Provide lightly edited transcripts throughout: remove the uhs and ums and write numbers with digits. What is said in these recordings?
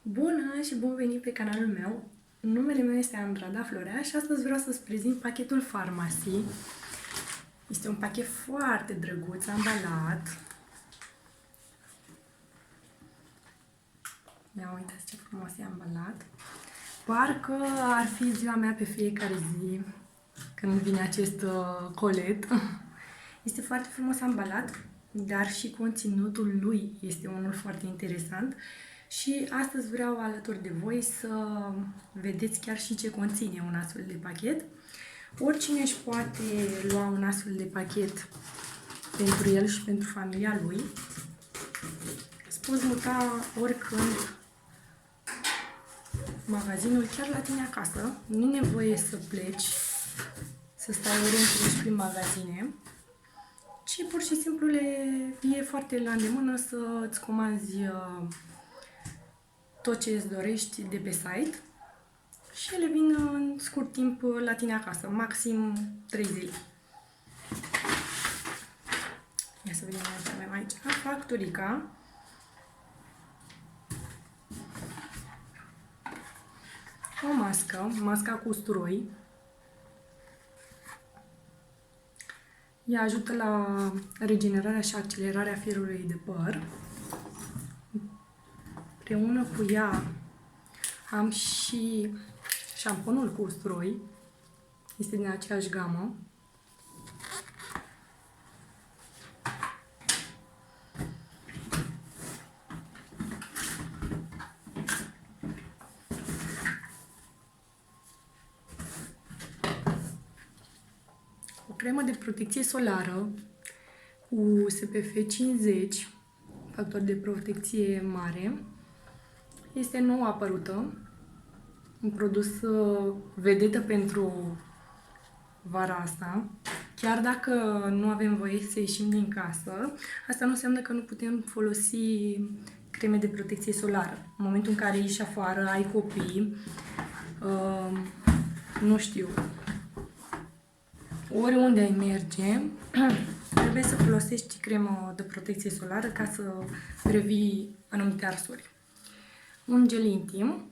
Bună și bun venit pe canalul meu! Numele meu este Andrada Florea și astăzi vreau să-ți prezint pachetul Pharmacy. Este un pachet foarte drăguț, ambalat. Ia uitați ce frumos e ambalat. Parcă ar fi ziua mea pe fiecare zi când vine acest colet. Este foarte frumos ambalat, dar și conținutul lui este unul foarte interesant. Și astăzi vreau alături de voi să vedeți chiar și ce conține un astfel de pachet. Oricine își poate lua un astfel de pachet pentru el și pentru familia lui. Îți poți muta oricând magazinul chiar la tine acasă. Nu e nevoie să pleci, să stai ore întregi prin magazine, ci pur și simplu e foarte la îndemână să îți comanzi tot ce îți dorești de pe site și ele vin în scurt timp la tine acasă, maxim 3 zile. Ia să vedem ce avem aici. Factorica. O masca cu usturoi. Ea ajută la regenerarea și accelerarea firului de păr. Împreună cu ea am și șamponul cu usturoi. Este din aceeași gamă. O cremă de protecție solară cu SPF 50, factor de protecție mare. Este nou apărută, un produs vedetă pentru vara asta. Chiar dacă nu avem voie să ieșim din casă, asta nu înseamnă că nu putem folosi creme de protecție solară. În momentul în care ieși afară, ai copii, nu știu, oriunde ai merge, trebuie să folosești cremă de protecție solară ca să previi anumite arsuri. Un gel intim.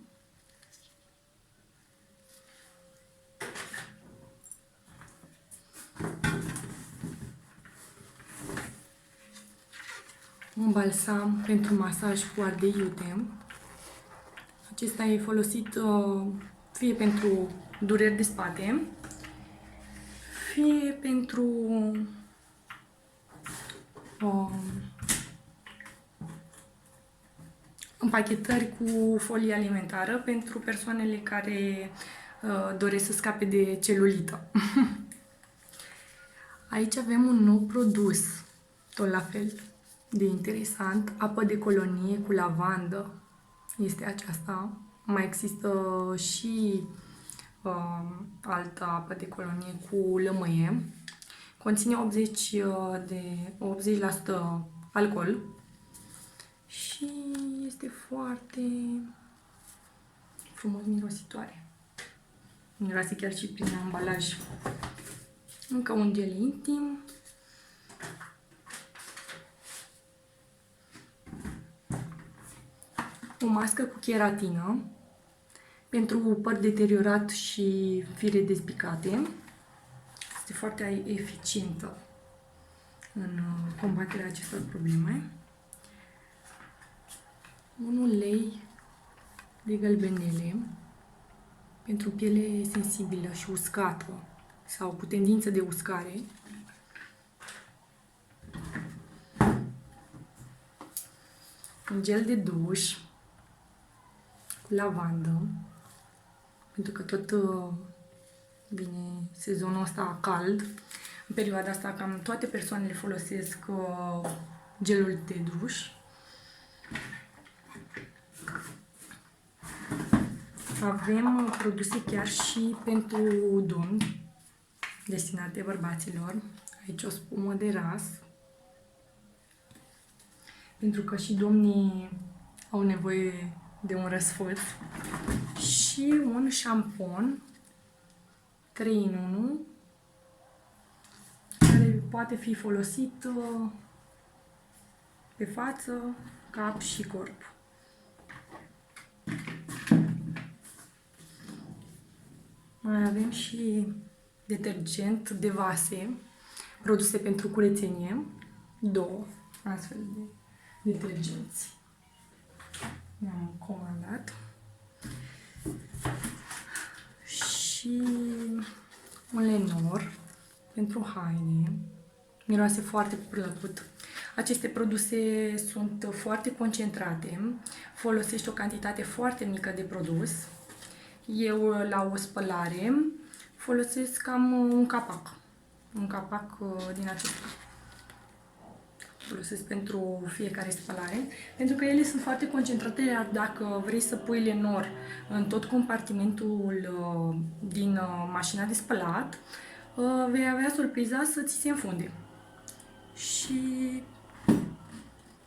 Un balsam pentru masaj cu ardei iute. Acesta e folosit fie pentru dureri de spate, fie pentru împachetări cu folie alimentară pentru persoanele care doresc să scape de celulită. Aici avem un nou produs, tot la fel de interesant, apă de colonie cu lavandă. Este aceasta. Mai există și altă apă de colonie cu lămâie. Conține 80% alcool și este foarte frumos mirositoare. Miroase chiar și prin ambalaj. Încă un gel intim. O mască cu cheratină pentru păr deteriorat și fire despicate. Este foarte eficientă în combaterea acestor probleme. Un ulei de gălbenele pentru piele sensibilă și uscată sau cu tendință de uscare. Un gel de duș cu lavandă, pentru că tot vine sezonul ăsta cald. În perioada asta cam toate persoanele folosesc gelul de duș. Avem produse chiar și pentru domni, destinate bărbaților. Aici o spumă de ras, pentru că și domnii au nevoie de un răsfăț. Și un șampon 3 în 1, care poate fi folosit pe față, cap și corp. Mai avem și detergent de vase, produse pentru curățenie, 2 astfel de detergenți. Mi-am comandat. Și un lenor pentru haine. Miroase foarte plăcut. Aceste produse sunt foarte concentrate, folosești o cantitate foarte mică de produs. Eu, la o spălare, folosesc cam un capac. Un capac din acesta. Folosesc pentru fiecare spălare, pentru că ele sunt foarte concentrate, iar dacă vrei să pui lenor în tot compartimentul din mașina de spălat, vei avea surpriza să ți se înfunde. Și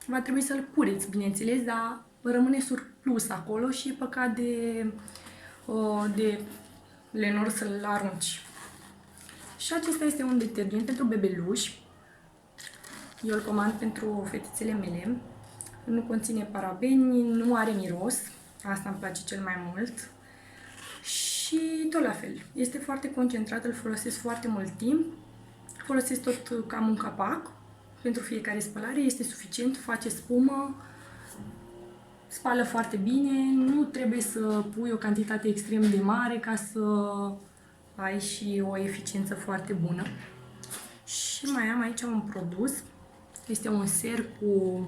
va trebui să-l cureți, bineînțeles, dar rămâne surplus acolo și e păcat de lenor să-l arunci. Și acesta este un detergent pentru bebeluși. Eu îl comand pentru fetițele mele. Nu conține parabeni, nu are miros. Asta îmi place cel mai mult. Și tot la fel. Este foarte concentrat, îl folosesc foarte mult timp. Folosesc tot cam un capac. Pentru fiecare spălare este suficient, face spumă, spală foarte bine. Nu trebuie să pui o cantitate extrem de mare ca să ai și o eficiență foarte bună. Și mai am aici un produs. Este un ser cu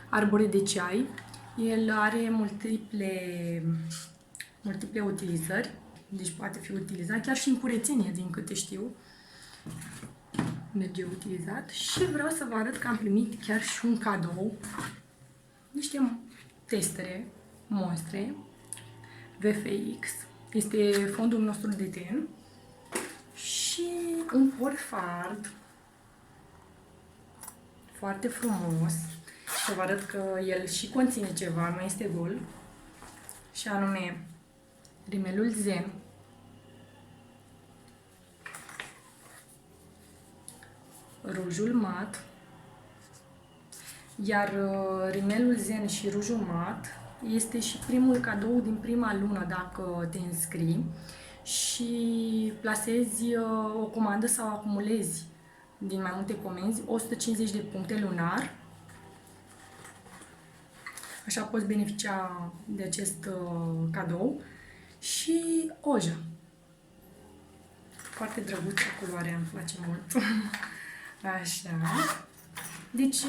arbore de ceai. El are multiple utilizări, deci poate fi utilizat chiar și în curățenie, din câte știu. Merge utilizat. Și vreau să vă arăt că am primit chiar și un cadou. Niște testere monstre VFX. Este fondul nostru de ten. Și un porfard foarte frumos. Să vă arăt că el și conține ceva, nu este gol. Și anume rimelul Zen. Rujul mat. Iar rimelul Zen și rujul mat este și primul cadou din prima lună dacă te înscrii și plasezi o comandă sau acumulezi din mai multe comenzi 150 de puncte lunar. Așa poți beneficia de acest cadou. Și ojă. Foarte drăguță culoarea, îmi place mult. Așa. Deci,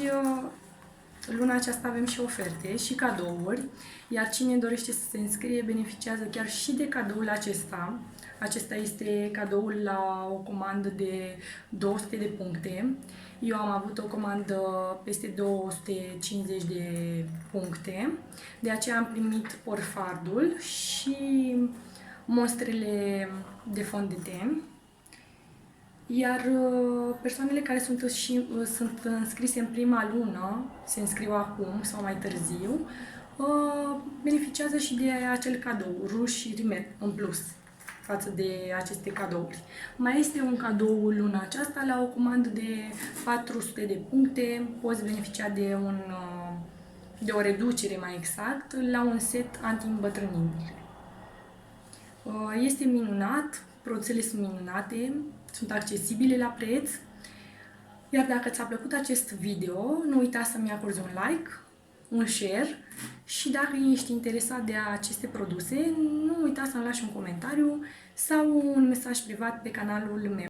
luna aceasta avem și oferte și cadouri, iar cine dorește să se înscrie beneficiază chiar și de cadoul acesta. Acesta este cadoul la o comandă de 200 de puncte. Eu am avut o comandă peste 250 de puncte, de aceea am primit porfardul și monstrele de fond de ten. Iar persoanele care sunt înscrise în prima lună, se înscriu acum sau mai târziu, beneficiază și de acel cadou, ruj și rimel în plus față de aceste cadouri. Mai este un cadou luna aceasta la o comandă de 400 de puncte, poți beneficia de o reducere mai exact la un set anti-îmbătrânire. Este minunat, produsele sunt minunate, sunt accesibile la preț. Iar dacă ți-a plăcut acest video, nu uita să-mi acorzi un like, un share și dacă ești interesat de aceste produse, nu uita să-mi lași un comentariu sau un mesaj privat pe canalul meu.